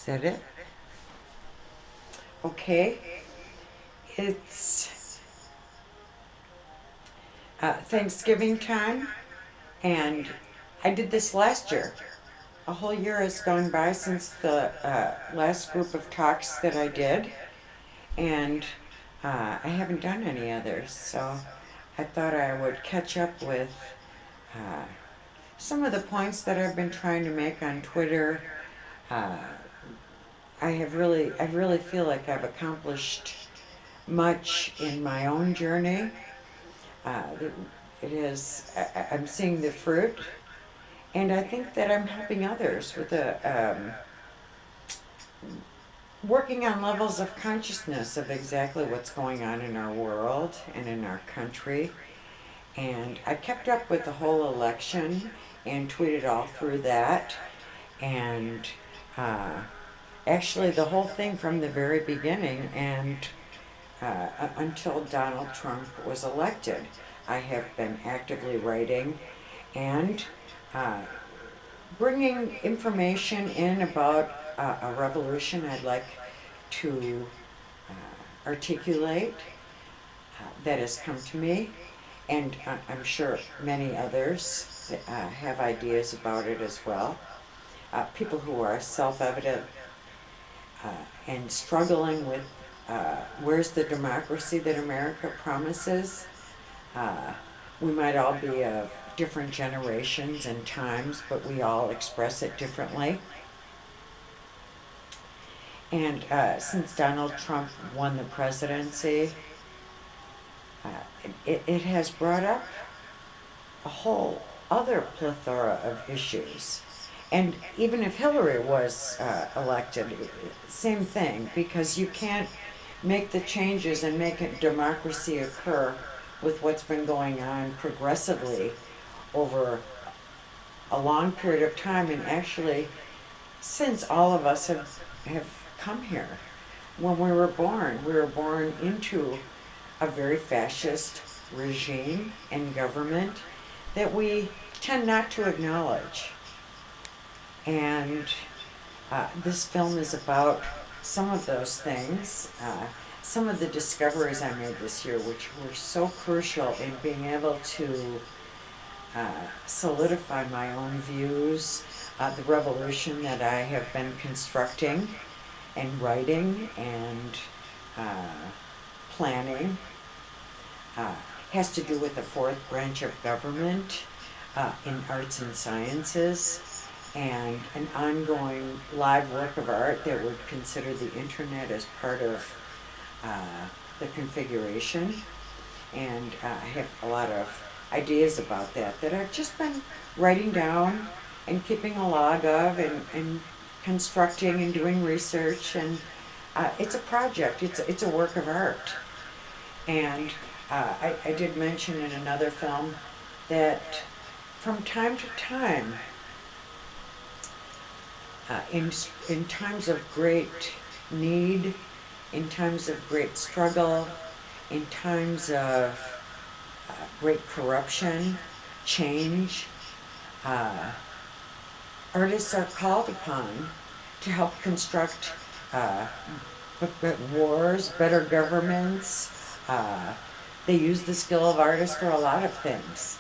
Is that it? Okay. It's Thanksgiving time, and I did this last year. A whole year has gone by since the last group of talks that I did, and I haven't done any others, so I thought I would catch up with uh, some of the points that I've been trying to make on Twitter. Uh, I really feel like I've accomplished much in my own journey. Uh, I'm seeing the fruit, and I think that I'm helping others with working on levels of consciousness of exactly what's going on in our world and in our country. And I kept up with the whole election and tweeted all through that. And uh, actually, the whole thing from the very beginning and until Donald Trump was elected, I have been actively writing and uh, bringing information in about a revolution I'd like to articulate that has come to me, and I'm sure many others have ideas about it as well. People who are self-evident uh, and struggling with where's the democracy that America promises. Uh, we might all be of different generations and times, but we all express it differently. And since Donald Trump won the presidency, uh, it has brought up a whole other plethora of issues. And even if Hillary was elected, same thing, because you can't make the changes and make a democracy occur with what's been going on progressively over a long period of time, and actually since all of us have come here. When we were born into a very fascist regime and government that we tend not to acknowledge. And this film is about some of those things, some of the discoveries I made this year, which were so crucial in being able to solidify my own views, the revolution that I have been constructing and writing and planning. Has to do with the fourth branch of government in arts and sciences, and an ongoing live work of art that would consider the internet as part of the configuration. And I have a lot of ideas about that I've just been writing down and keeping a log of, and constructing and doing research. And it's a project, it's a work of art. And I did mention in another film that from time to time, in times of great need, in times of great struggle, in times of great corruption, change, artists are called upon to help construct wars, better governments. They use the skill of artists for a lot of things.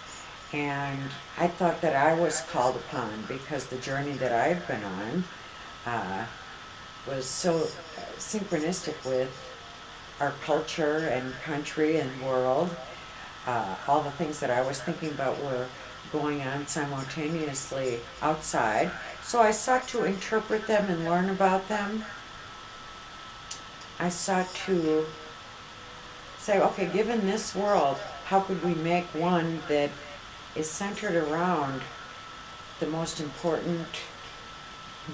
And I thought that I was called upon because the journey that I've been on was so synchronistic with our culture and country and world. All the things that I was thinking about were going on simultaneously outside. So I sought to interpret them and learn about them. I sought to say, okay, given this world, how could we make one that is centered around the most important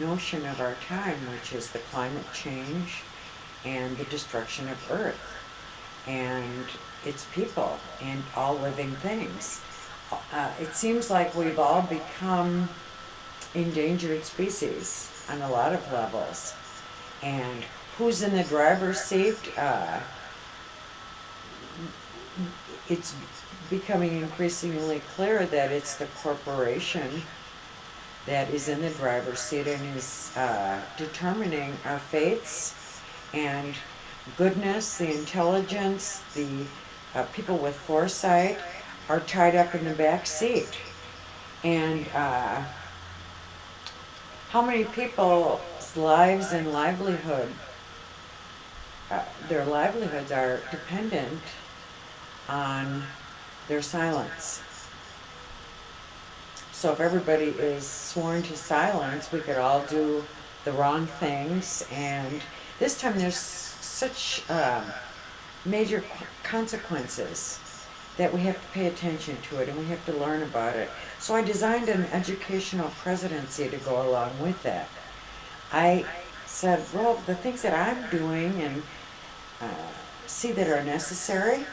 notion of our time, which is the climate change and the destruction of Earth and its people and all living things. It seems like we've all become endangered species on a lot of levels. And who's in the driver's seat? It's becoming increasingly clear that it's the corporation that is in the driver's seat and is determining our fates, and goodness, the intelligence, the people with foresight are tied up in the back seat. And how many people's lives and livelihood, their livelihoods are dependent on their silence. So if everybody is sworn to silence, we could all do the wrong things. And this time there's such major consequences that we have to pay attention to it and we have to learn about it. So I designed an educational presidency to go along with that. I said, well, the things that I'm doing and see that are necessary,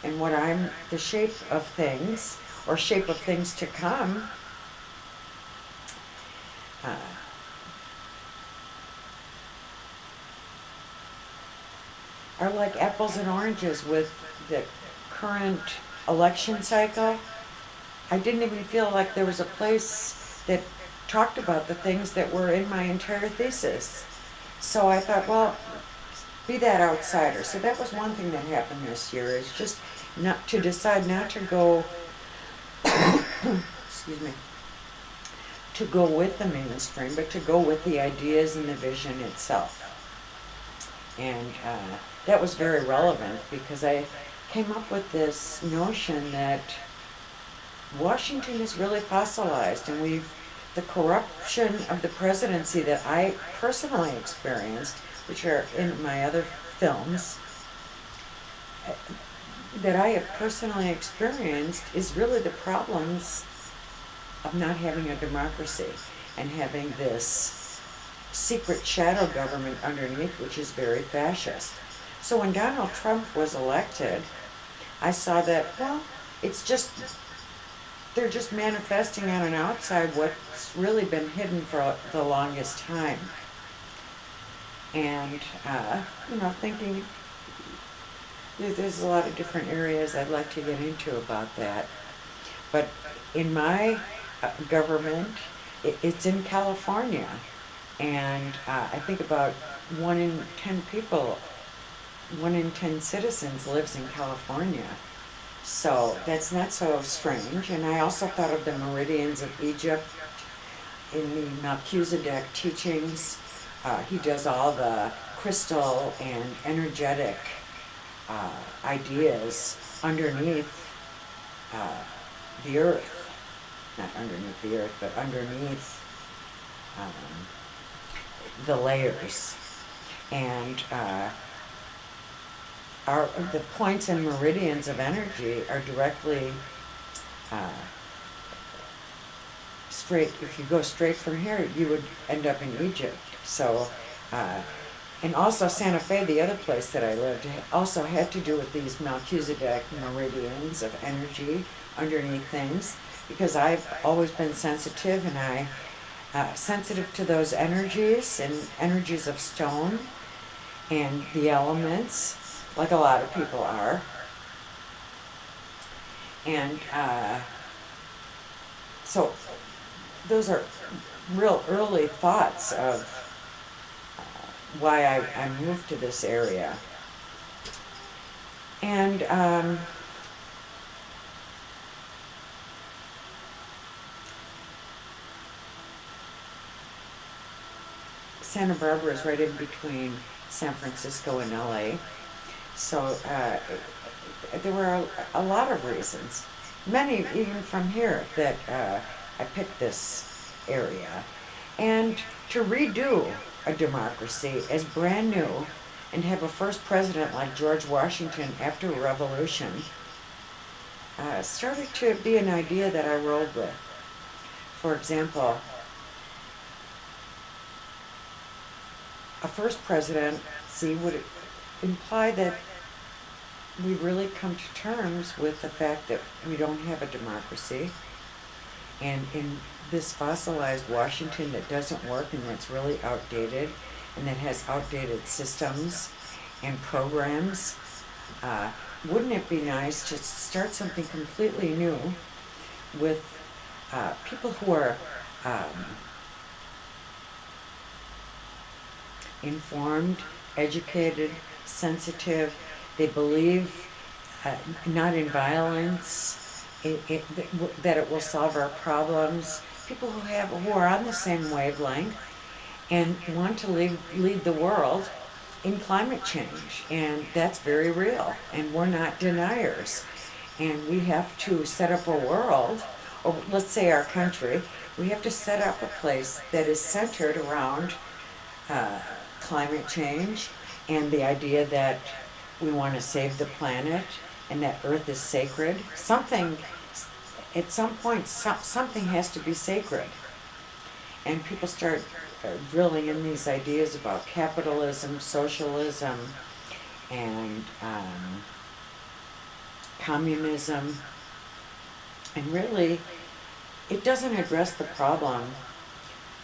and what I'm, the shape of things, or shape of things to come, are like apples and oranges with the current election cycle. I didn't even feel like there was a place that talked about the things that were in my entire thesis. So I thought, well, be that outsider. So that was one thing that happened this year, is just not to decide not to go, excuse me, to go with the mainstream, but to go with the ideas and the vision itself. And that was very relevant because I came up with this notion that Washington is really fossilized, and the corruption of the presidency that I personally experienced, which are in my other films, that I have personally experienced, is really the problems of not having a democracy and having this secret shadow government underneath, which is very fascist. So when Donald Trump was elected, I saw that, well, they're just manifesting on an outside what's really been hidden for the longest time. And, thinking there's a lot of different areas I'd like to get into about that. But in my government, it's in California. And I think about 1 in 10 people, 1 in 10 citizens lives in California. So that's not so strange. And I also thought of the meridians of Egypt in the Melchizedek teachings. He does all the crystal and energetic ideas underneath the earth. Not underneath the earth, but underneath the layers. And the points and meridians of energy are directly straight. If you go straight from here, you would end up in Egypt. So, and also Santa Fe, the other place that I lived, also had to do with these Melchizedek meridians of energy underneath things, because I've always been sensitive, and sensitive to those energies and energies of stone and the elements, like a lot of people are. And so those are real early thoughts of why I moved to this area. And Santa Barbara is right in between San Francisco and LA. So there were a lot of reasons, many even from here, that I picked this area. And to redo a democracy as brand new and have a first president like George Washington after a revolution started to be an idea that I rolled with. For example, a first presidency would imply that we've really come to terms with the fact that we don't have a democracy, and in this fossilized Washington that doesn't work and that's really outdated and that has outdated systems and programs, wouldn't it be nice to start something completely new with people who are um, informed, educated, sensitive. They believe not in violence, that it will solve our problems. People who are on the same wavelength and want to lead the world in climate change, and that's very real. And we're not deniers. And we have to set up a world, or let's say our country. We have to set up a place that is centered around uh, climate change and the idea that we want to save the planet and that Earth is sacred. Something, at some point, something has to be sacred. And people start drilling in these ideas about capitalism, socialism, and communism. And really, it doesn't address the problem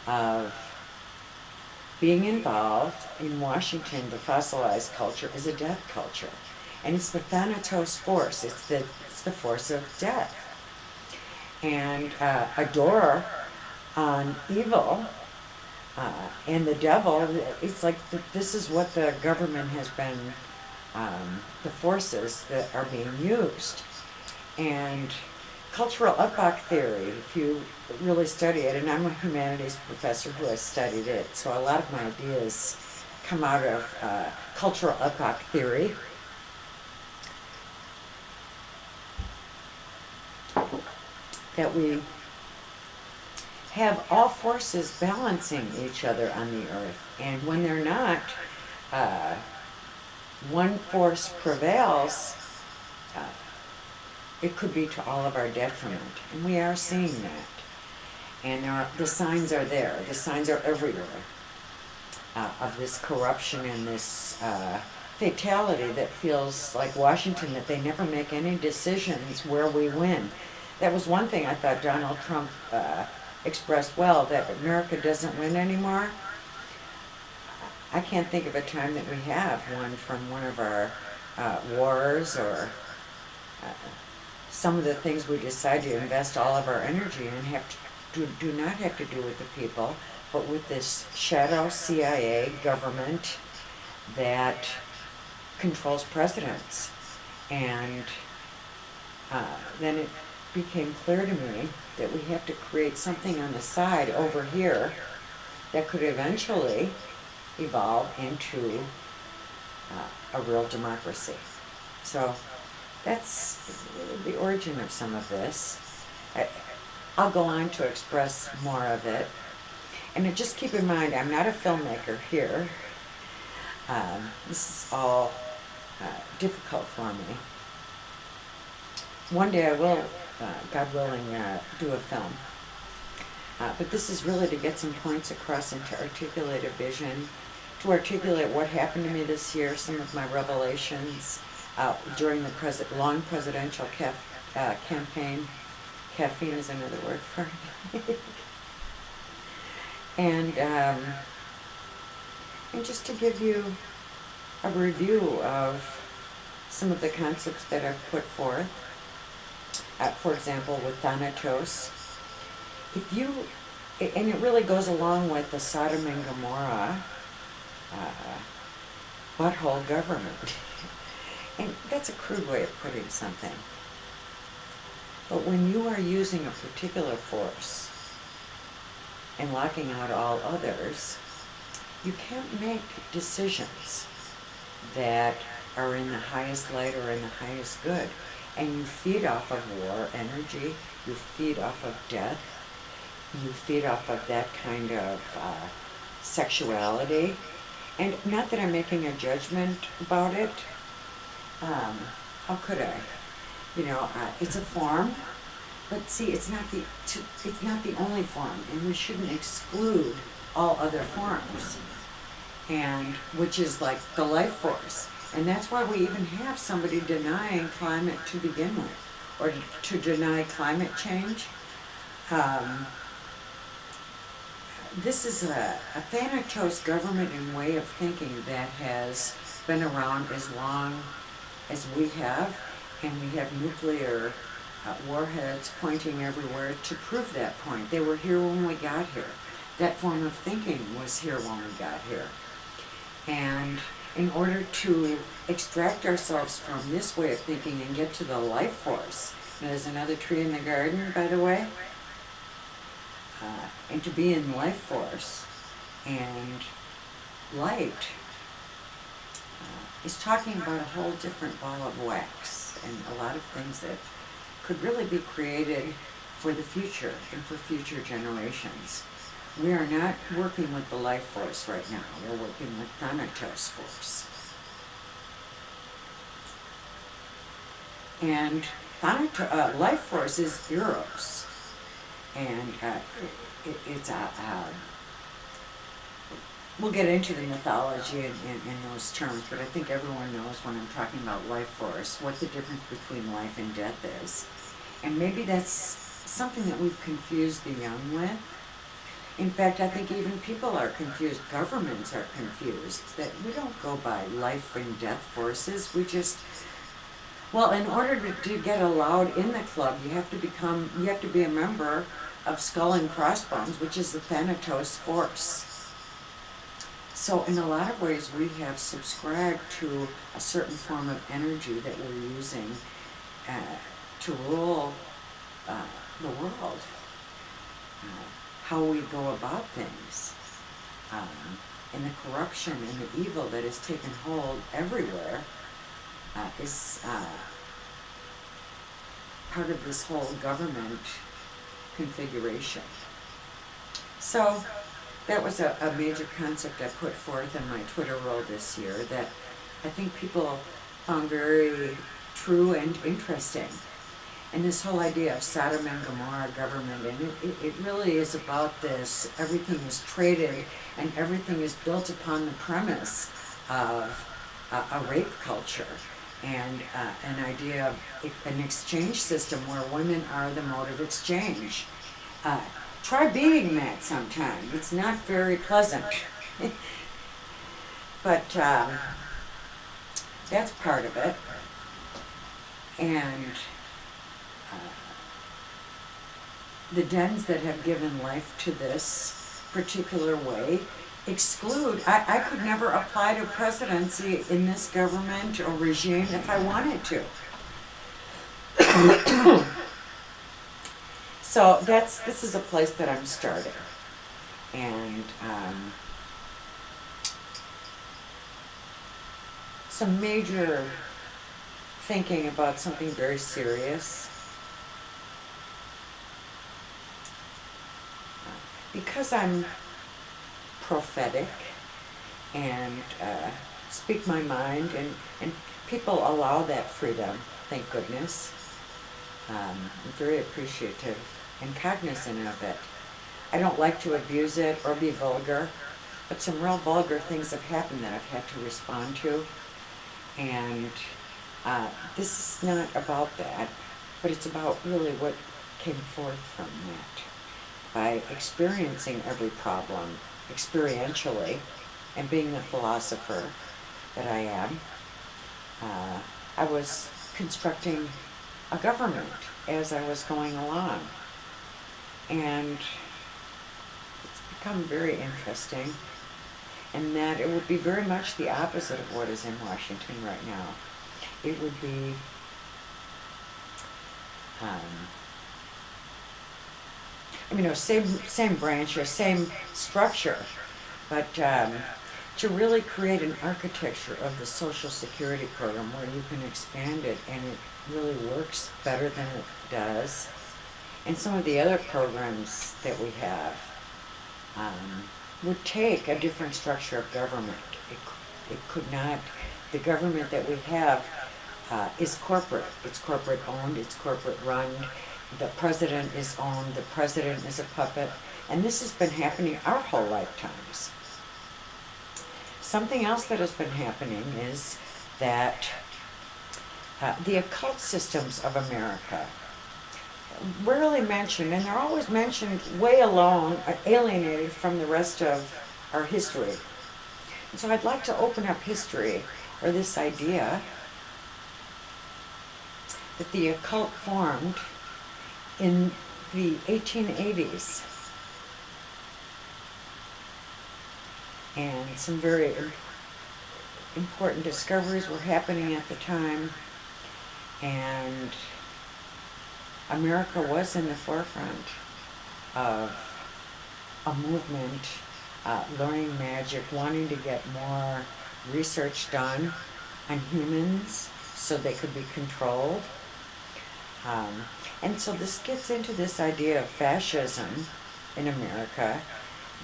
of being involved in Washington. The fossilized culture is a death culture. And it's the Thanatos force. It's the force of death. And a door on evil and the devil. It's like this is what the government has been, the forces that are being used. And cultural epoch theory, if you really study it, and I'm a humanities professor who has studied it, so a lot of my ideas come out of cultural epoch theory. That we have all forces balancing each other on the earth, and when they're not, one force prevails, it could be to all of our detriment, and we are seeing that. And the signs are there. The signs are everywhere of this corruption and this fatality that feels like Washington, that they never make any decisions where we win. That was one thing I thought Donald Trump expressed well, that America doesn't win anymore. I can't think of a time that we have won from one of our wars or some of the things we decide to invest all of our energy in do not have to do with the people, but with this shadow CIA government that controls presidents. And then it became clear to me that we have to create something on the side over here that could eventually evolve into a real democracy. So that's the origin of some of this. I'll go on to express more of it. And just keep in mind, I'm not a filmmaker here. This is all difficult for me. One day I will, God willing, do a film. But this is really to get some points across and to articulate a vision, to articulate what happened to me this year, some of my revelations during the long presidential campaign. Caffeine is another word for it. And just to give you a review of some of the concepts that I've put forth. For example, with Thanatos, and it really goes along with the Sodom and Gomorrah butthole government. And that's a crude way of putting something. But when you are using a particular force and locking out all others, you can't make decisions that are in the highest light or in the highest good. And you feed off of war energy, you feed off of death, you feed off of that kind of sexuality. And not that I'm making a judgment about it. How could I? It's a form, but see, it's not the only form, and we shouldn't exclude all other forms, and which is like the life force. And that's why we even have somebody denying climate to begin with, or to deny climate change. This is a Thanatos government and way of thinking that has been around as long as we have, and we have nuclear warheads pointing everywhere to prove that point. They were here when we got here. That form of thinking was here when we got here. And in order to extract ourselves from this way of thinking and get to the life force, and there's another tree in the garden, by the way, and to be in life force and light is talking about a whole different ball of wax and a lot of things that could really be created for the future and for future generations. We are not working with the life force right now. We're working with Thanatos force. And life force is Eros. And it's we'll get into the mythology in those terms, but I think everyone knows when I'm talking about life force, what the difference between life and death is. And maybe that's something that we've confused the young with. In fact, I think even people are confused, governments are confused, that we don't go by life and death forces, we just, well, in order to get allowed in the club, you have to be a member of Skull and Crossbones, which is the Thanatos force. So in a lot of ways, we have subscribed to a certain form of energy that we're using to rule the world. How we go about things, and the corruption and the evil that has taken hold everywhere is part of this whole government configuration. So that was a major concept I put forth in my Twitter world this year that I think people found very true and interesting. And this whole idea of Sodom and Gomorrah government, and it really is about this. Everything is traded and everything is built upon the premise of a rape culture and an idea of an exchange system where women are the mode of exchange. Try being that sometime. It's not very pleasant. But that's part of it. And the dens that have given life to this particular way exclude, I could never apply to presidency in this government or regime if I wanted to. So this is a place that I'm starting. And some major thinking about something very serious. Because I'm prophetic and speak my mind, and people allow that freedom, thank goodness. I'm very appreciative and cognizant of it. I don't like to abuse it or be vulgar, but some real vulgar things have happened that I've had to respond to. And this is not about that, but it's about really what came forth from that. By experiencing every problem experientially and being the philosopher that I am, I was constructing a government as I was going along. And it's become very interesting, and that it would be very much the opposite of what is in Washington right now. It would be same branches, same structure, but to really create an architecture of the Social Security program where you can expand it and it really works better than it does. And some of the other programs that we have would take a different structure of government. It could not, the government that we have is corporate. It's corporate owned, it's corporate run. The president is owned, the president is a puppet, and this has been happening our whole lifetimes. Something else that has been happening is that the occult systems of America, rarely mentioned, and they're always mentioned way alone, alienated from the rest of our history. And so I'd like to open up history, or this idea that the occult formed in the 1880s, and some very important discoveries were happening at the time, and America was in the forefront of a movement, learning magic, wanting to get more research done on humans so they could be controlled. And so this gets into this idea of fascism in America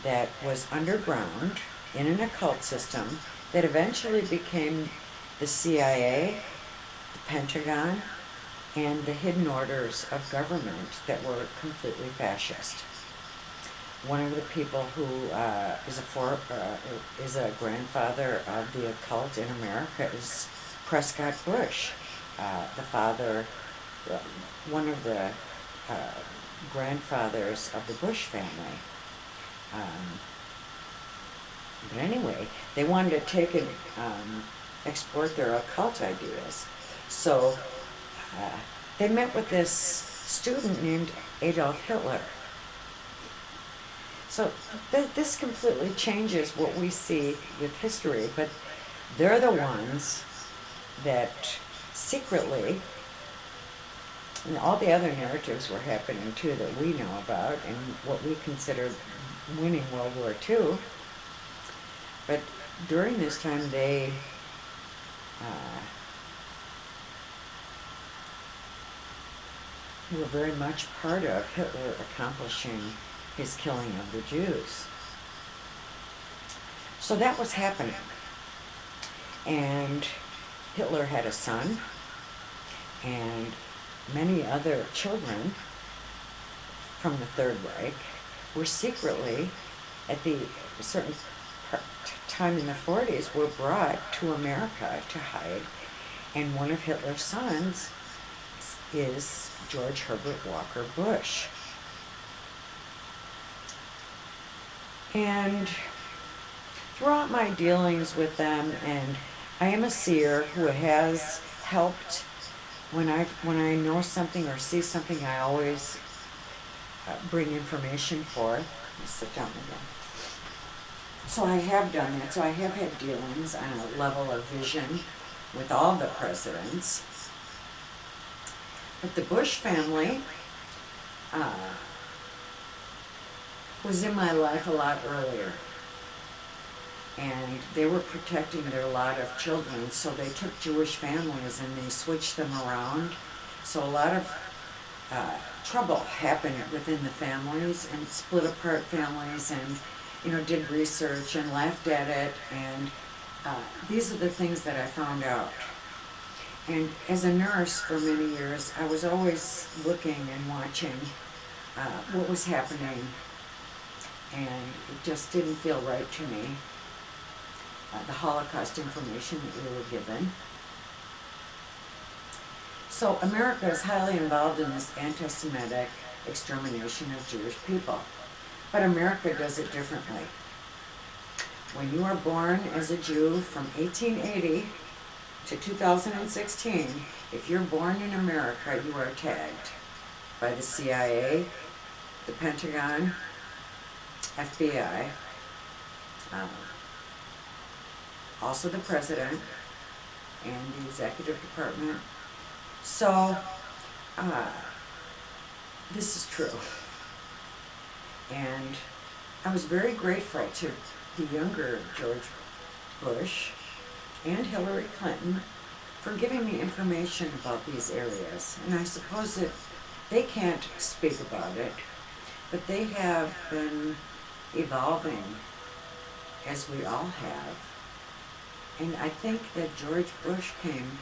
that was underground in an occult system that eventually became the CIA, the Pentagon, and the hidden orders of government that were completely fascist. One of the people who is a grandfather of the occult in America is Prescott Bush, the father, one of the grandfathers of the Bush family. But anyway, they wanted to take and export their occult ideas. So they met with this student named Adolf Hitler. So this completely changes what we see with history, but they're the ones that secretly, and all the other narratives were happening too that we know about, and what we consider winning World War II. But during this time, they were very much part of Hitler accomplishing his killing of the Jews. So that was happening. And Hitler had a son, and many other children from the Third Reich were secretly, at the certain time in the 40s, were brought to America to hide. And one of Hitler's sons is George Herbert Walker Bush. And throughout my dealings with them, and I am a seer who has helped when I know something or see something, I always bring information forth. Let me sit down again. So I have done that. So I have had dealings on a level of vision with all the presidents. But the Bush family was in my life a lot earlier. And they were protecting their lot of children, so they took Jewish families and they switched them around. So a lot of trouble happened within the families, and split apart families, and did research and laughed at it. And these are the things that I found out. And as a nurse for many years, I was always looking and watching what was happening, and it just didn't feel right to me. The Holocaust information that we were given. So America is highly involved in this anti-Semitic extermination of Jewish people. But America does it differently. When you are born as a Jew from 1880 to 2016, if you're born in America, you are tagged by the CIA, the Pentagon, FBI, also the president and the executive department. So this is true. And I was very grateful to the younger George Bush and Hillary Clinton for giving me information about these areas. And I suppose that they can't speak about it, but they have been evolving, as we all have. And I think that George Bush came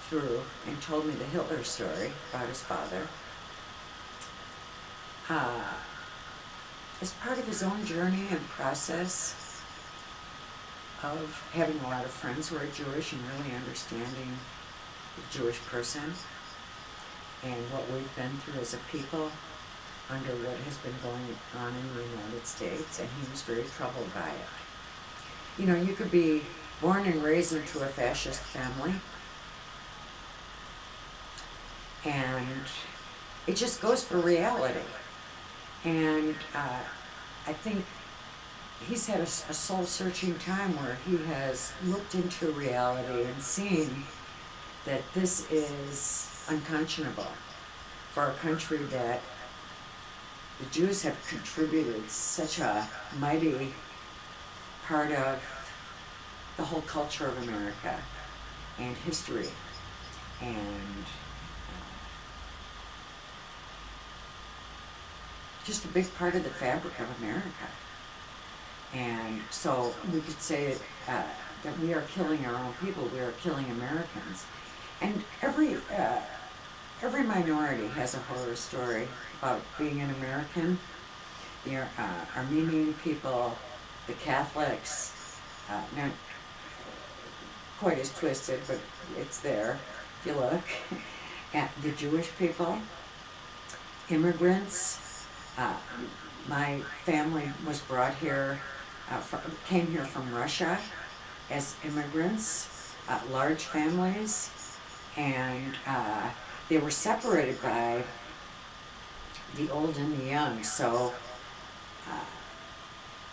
through and told me the Hitler story about his father as part of his own journey and process of having a lot of friends who are Jewish and really understanding the Jewish person and what we've been through as a people under what has been going on in the United States, and he was very troubled by it. You could be born and raised into a fascist family, and it just goes for reality. And I think he's had a soul-searching time where he has looked into reality and seen that this is unconscionable for a country that the Jews have contributed such a mighty part of the whole culture of America and history and just a big part of the fabric of America. And so we could say that we are killing our own people, we are killing Americans. And every minority has a horror story about being an American. The Armenian people, the Catholics, not quite as twisted, but it's there if you look. At the Jewish people, immigrants. My family was brought here, came here from Russia as immigrants, large families, and they were separated by the old and the young. So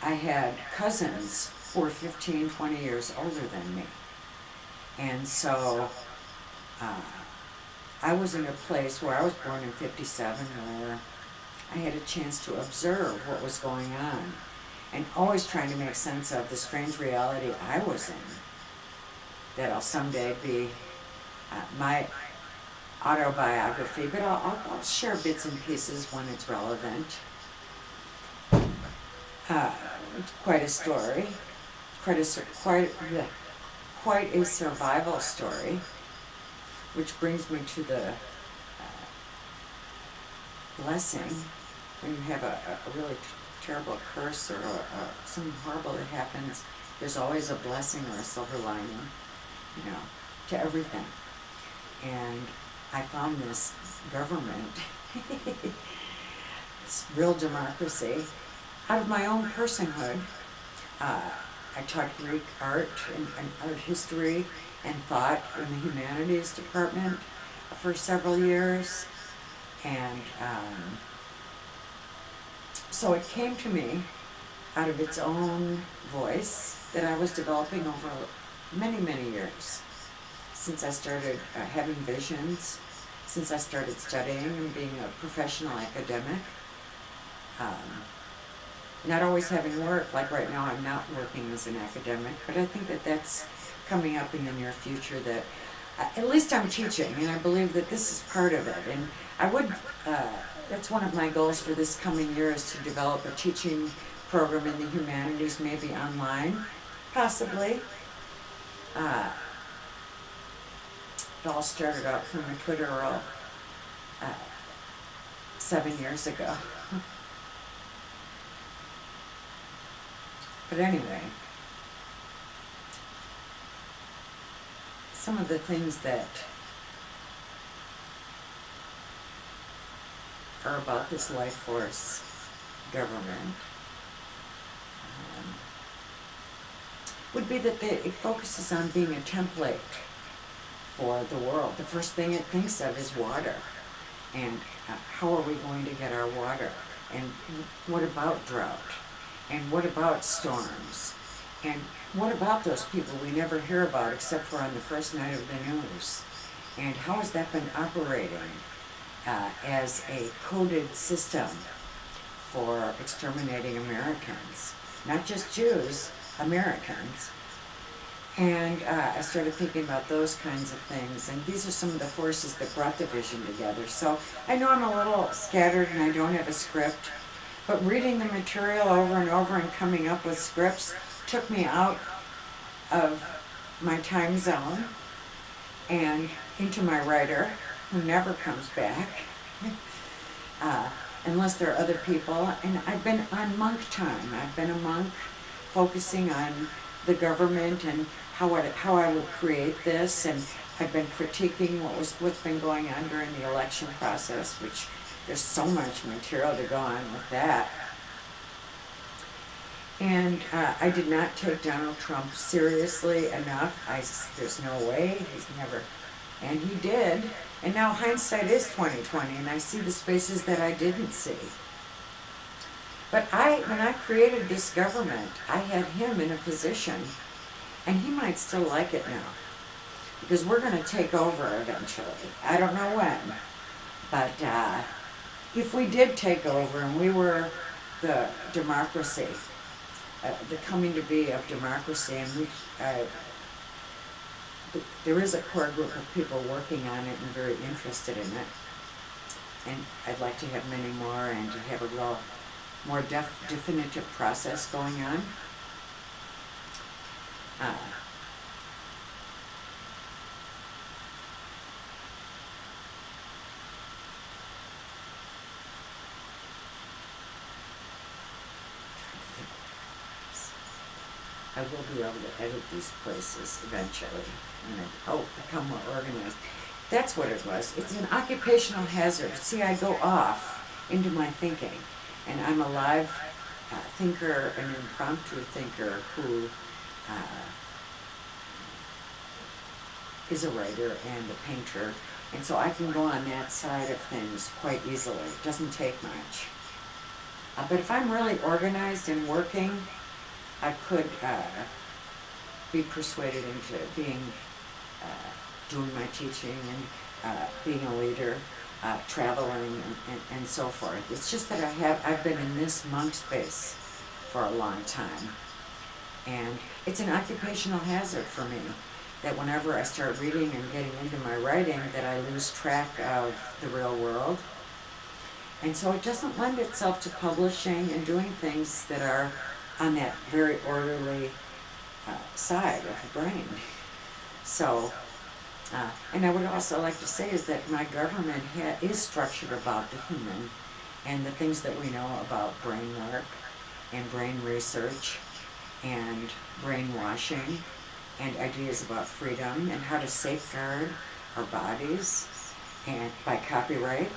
I had cousins who were 15, 20 years older than me. And so I was in a place where I was born in 57 where I had a chance to observe what was going on and always trying to make sense of the strange reality I was in. That I'll someday be my autobiography, but I'll share bits and pieces when it's relevant. Quite a story, quite a survival story, which brings me to the blessing. When you have a really terrible curse or something horrible that happens, there's always a blessing or a silver lining, to everything. And I found this government, it's real democracy, out of my own personhood. I taught Greek art and art history and thought in the humanities department for several years. And so it came to me out of its own voice that I was developing over many, many years. Since I started having visions, since I started studying and being a professional academic. Not always having work, like right now I'm not working as an academic, but I think that that's coming up in the near future, that at least I'm teaching, and I believe that this is part of it. And I would, that's one of my goals for this coming year, is to develop a teaching program in the humanities, maybe online, possibly. It all started out from a Twitter roll 7 years ago. But anyway, some of the things that are about this life force government would be that it focuses on being a template for the world. The first thing it thinks of is water, and how are we going to get our water, and what about drought, and what about storms, and what about those people we never hear about except for on the first night of the news, and how has that been operating as a coded system for exterminating Americans, not just Jews, Americans. And I started thinking about those kinds of things, and these are some of the forces that brought the vision together. So I know I'm a little scattered and I don't have a script, but reading the material over and over and coming up with scripts took me out of my time zone and into my writer, who never comes back, unless there are other people. And I've been on monk time. I've been a monk focusing on the government and how I would create this, and I've been critiquing what's been going on during the election process, which there's so much material to go on with that. And I did not take Donald Trump seriously enough. There's no way. He's never And he did. And now hindsight is 2020, and I see the spaces that I didn't see. But when I created this government, I had him in a position, and he might still like it now, because we're going to take over eventually. I don't know when, but if we did take over and we were the democracy, the coming to be of democracy, and there is a core group of people working on it and very interested in it, and I'd like to have many more and to have a real more definitive process going on. I will be able to edit these places eventually, and I hope become more organized. That's what it was. It's an occupational hazard. See, I go off into my thinking, and I'm a live thinker, an impromptu thinker who is a writer and a painter, and so I can go on that side of things quite easily. It doesn't take much. But if I'm really organized and working, I could be persuaded into doing my teaching and being a leader, traveling and so forth. It's just that I've been in this monk space for a long time, and it's an occupational hazard for me that whenever I start reading and getting into my writing, that I lose track of the real world. And so it doesn't lend itself to publishing and doing things that are on that very orderly side of the brain. So, and I would also like to say is that my government is structured about the human and the things that we know about brain work and brain research and brainwashing and ideas about freedom and how to safeguard our bodies and by copyright,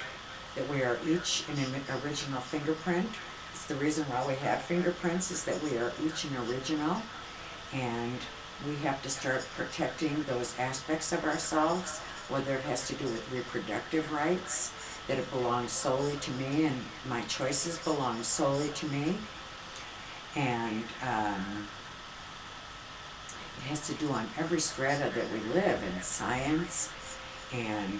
that we are each an original fingerprint. It's the reason why we have fingerprints, is that we are each an original, and we have to start protecting those aspects of ourselves, whether it has to do with reproductive rights, that it belongs solely to me and my choices belong solely to me, and it has to do on every strata that we live in science, and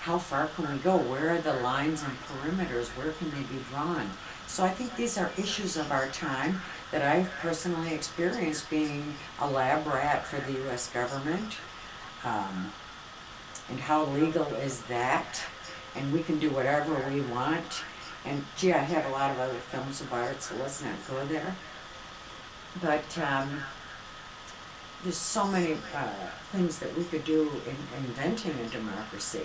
how far can we go? Where are the lines and perimeters? Where can they be drawn? So I think these are issues of our time that I've personally experienced being a lab rat for the U.S. government. And how legal is that? And we can do whatever we want. And gee, I have a lot of other films about it, so let's not go there. But there's so many things that we could do in inventing a democracy.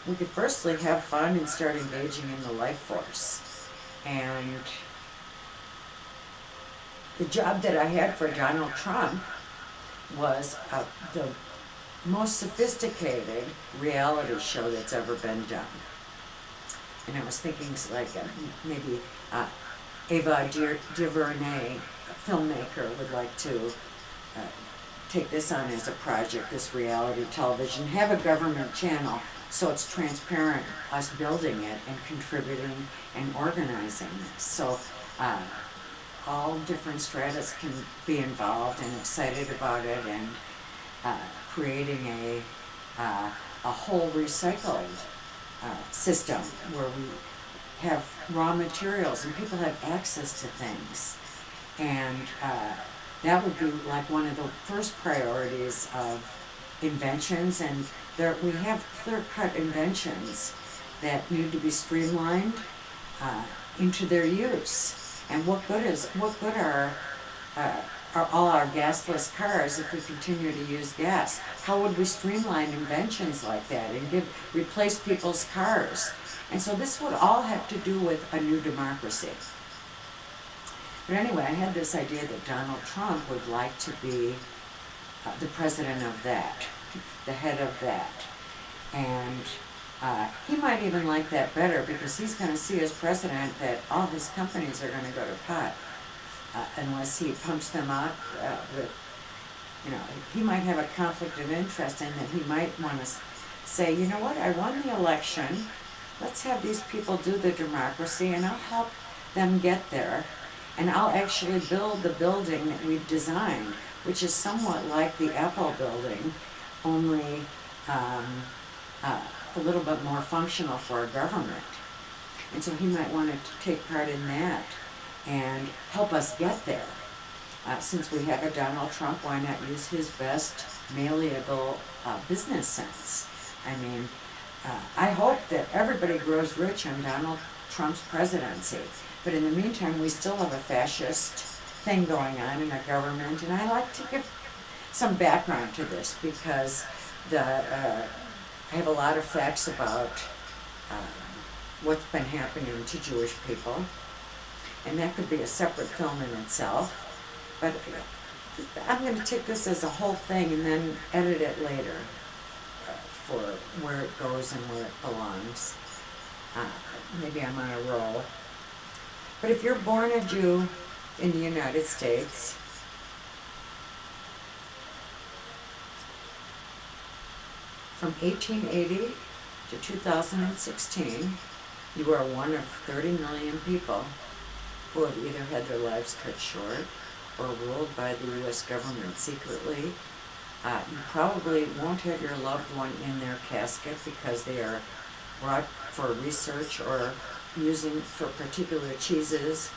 We could firstly have fun and start engaging in the life force. And the job that I had for Donald Trump was the most sophisticated reality show that's ever been done. And I was thinking like maybe Ava DuVernay, a filmmaker, would like to take this on as a project, this reality television, have a government channel so it's transparent, us building it and contributing and organizing this. So all different stratas can be involved and excited about it, and creating a whole recycled system where we have raw materials and people have access to things. And that would be like one of the first priorities of inventions, and we have clear-cut inventions that need to be streamlined into their use. And what good are all our gasless cars if we continue to use gas? How would we streamline inventions like that and replace people's cars? And so this would all have to do with a new democracy. But anyway, I had this idea that Donald Trump would like to be the president of that, the head of that. And he might even like that better, because he's going to see as president that all his companies are going to go to pot unless he pumps them up with You know, he might have a conflict of interest in that he might want to say, you know what, I won the election. Let's have these people do the democracy and I'll help them get there. And I'll actually build the building that we've designed, which is somewhat like the Apple building, only um, a little bit more functional for a government. And so he might want to take part in that and help us get there. Since we have a Donald Trump, why not use his best malleable business sense? I mean, I hope that everybody grows rich on Donald Trump's presidency. But in the meantime, we still have a fascist thing going on in our government. And I like to give some background to this because I have a lot of facts about what's been happening to Jewish people. And that could be a separate film in itself. But I'm going to take this as a whole thing and then edit it later for where it goes and where it belongs. Maybe I'm on a roll. But if you're born a Jew in the United States, from 1880 to 2016, you are one of 30 million people who have either had their lives cut short or ruled by the U.S. government secretly. You probably won't have your loved one in their casket because they are brought for research or using for particular cheeses.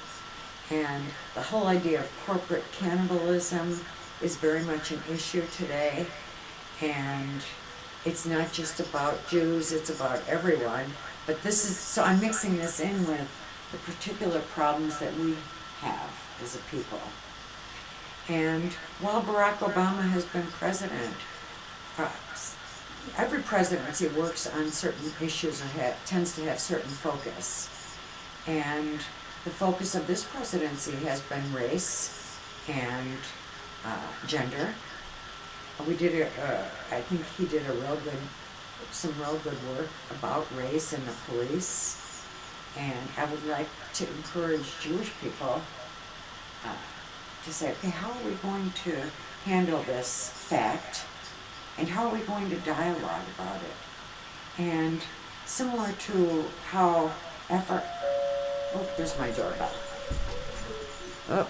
And the whole idea of corporate cannibalism is very much an issue today. And it's not just about Jews, it's about everyone. But this is, so I'm mixing this in with the particular problems that we have as a people. And while Barack Obama has been president, every presidency works on certain issues or tends to have certain focus. And the focus of this presidency has been race and gender. I think he did some real good work about race and the police. And I would like to encourage Jewish people to say, okay, how are we going to handle this fact? And how are we going to dialogue about it? And similar to how there's my doorbell. Oh.